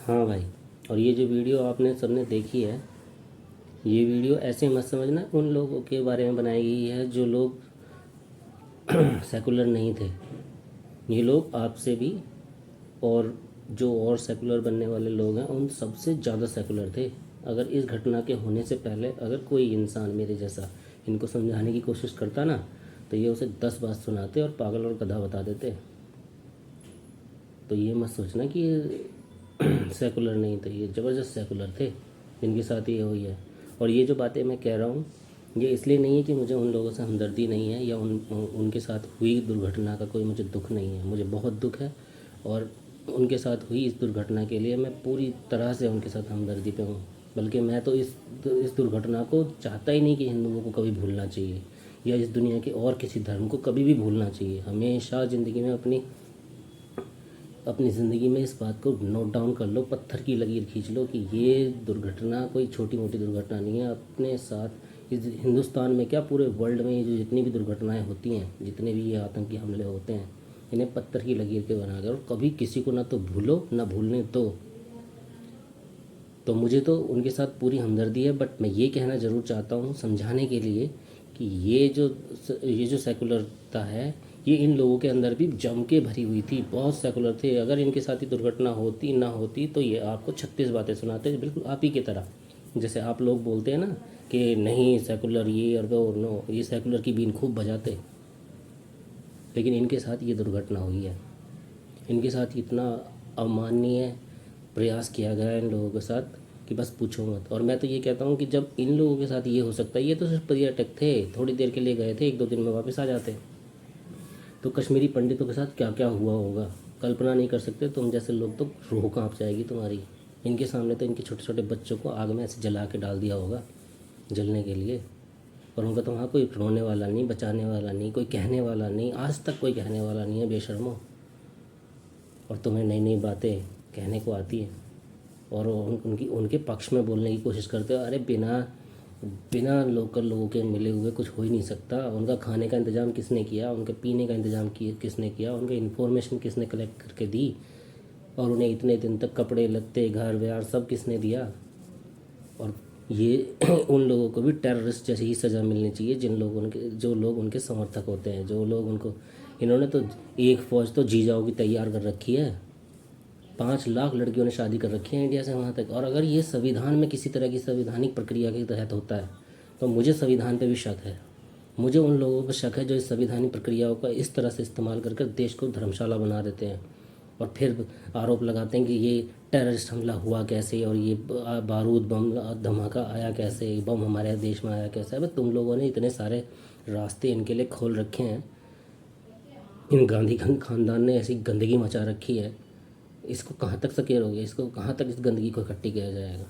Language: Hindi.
हाँ भाई, और ये जो वीडियो आपने सबने देखी है, ये वीडियो ऐसे मत समझना उन लोगों के बारे में बनाई गई है जो लोग सेकुलर नहीं थे। ये लोग आपसे भी, और जो और सेकुलर बनने वाले लोग हैं उन सबसे ज़्यादा सेकुलर थे। अगर इस घटना के होने से पहले अगर कोई इंसान मेरे जैसा इनको समझाने की कोशिश करता ना, तो ये उसे 10 बात सुनाते और पागल और गधा बता देते। तो ये मत सोचना कि ये सेकुलर नहीं थे, ये ज़बरदस्त सेकुलर थे जिनके साथ ये हुई है। और ये जो बातें मैं कह रहा हूँ, ये इसलिए नहीं है कि मुझे उन लोगों से हमदर्दी नहीं है या उनके साथ हुई दुर्घटना का कोई मुझे दुख नहीं है। मुझे बहुत दुख है, और उनके साथ हुई इस दुर्घटना के लिए मैं पूरी तरह से उनके साथ हमदर्दी पे हूँ। बल्कि मैं तो इस दुर्घटना को चाहता ही नहीं कि हिंदुओं को कभी भूलना चाहिए, या इस दुनिया के और किसी धर्म को कभी भी भूलना चाहिए। हमेशा ज़िंदगी में अपनी अपनी ज़िंदगी में इस बात को नोट डाउन कर लो, पत्थर की लकीर खींच लो कि ये दुर्घटना कोई छोटी मोटी दुर्घटना नहीं है। अपने साथ इस हिंदुस्तान में क्या, पूरे वर्ल्ड में ये जो जितनी भी दुर्घटनाएं होती हैं, जितने भी ये आतंकी हमले होते हैं, इन्हें पत्थर की लकीर के बना कर, और कभी किसी को ना तो भूलो ना भूलने दो। तो मुझे तो उनके साथ पूरी हमदर्दी है, बट मैं ये कहना ज़रूर चाहता हूँ समझाने के लिए कि ये जो सेकुलरता है, ये इन लोगों के अंदर भी जम के भरी हुई थी। बहुत सेकुलर थे। अगर इनके साथ ही दुर्घटना होती ना होती तो ये आपको 36 बातें सुनाते, बिल्कुल आप ही की तरह। जैसे आप लोग बोलते हैं ना कि नहीं सेकुलर ये और वो, नो, ये सेकुलर की बीन खूब बजाते। लेकिन इनके साथ ये दुर्घटना हुई है। इनके साथ इतना अमानवीय प्रयास किया गया है इन लोगों के साथ कि बस पूछो मत। और मैं तो ये कहता हूँ कि जब इन लोगों के साथ ये हो सकता है, ये तो सिर्फ पर्यटक थे, थोड़ी देर के लिए गए थे, 1-2 दिन में वापस आ जाते। तो कश्मीरी पंडितों के साथ क्या क्या हुआ होगा, कल्पना नहीं कर सकते। तुम जैसे लोग तो रूह कांप जाएगी तुम्हारी। इनके सामने तो इनके छोटे छोटे बच्चों को आग में ऐसे जला के डाल दिया होगा, जलने के लिए। और उनका तो वहाँ कोई रोने वाला नहीं, बचाने वाला नहीं, कोई कहने वाला नहीं, आज तक कोई कहने वाला नहीं है, बेशर्मो। और तुम्हें नई नई बातें कहने को आती है, और उनके पक्ष में बोलने की कोशिश करते हो। अरे बिना बिना लोकल लोगों के मिले हुए कुछ हो ही नहीं सकता। उनका खाने का इंतज़ाम किसने किया, उनके पीने का इंतज़ाम किसने किया, उनके इन्फॉर्मेशन किसने कलेक्ट करके दी, और उन्हें इतने दिन तक कपड़े लत्ते घर व्यार सब किसने दिया। और ये उन लोगों को भी टेररिस्ट जैसी ही सज़ा मिलनी चाहिए जो लोग उनके समर्थक होते हैं, जो लोग उनको, इन्होंने तो एक फ़ौज तो जी जाओ की तैयार कर रखी है। 5 लाख लड़कियों ने शादी कर रखी है इंडिया से वहाँ तक। और अगर ये संविधान में किसी तरह की संवैधानिक प्रक्रिया के तहत होता है, तो मुझे संविधान पे भी शक है। मुझे उन लोगों पर शक है जो इस संवैधानिक प्रक्रियाओं का इस तरह से इस्तेमाल कर देश को धर्मशाला बना देते हैं, और फिर आरोप लगाते हैं कि ये टेररिस्ट हमला हुआ कैसे, और ये बारूद बम धमाका आया कैसे, बम हमारे देश में आया कैसे। अब तुम लोगों ने इतने सारे रास्ते इनके लिए खोल रखे हैं, इन गांधी खानदान ने ऐसी गंदगी मचा रखी है, इसको कहाँ तक सकेरोगे, इसको कहाँ तक इस गंदगी को इकट्ठी किया जाएगा।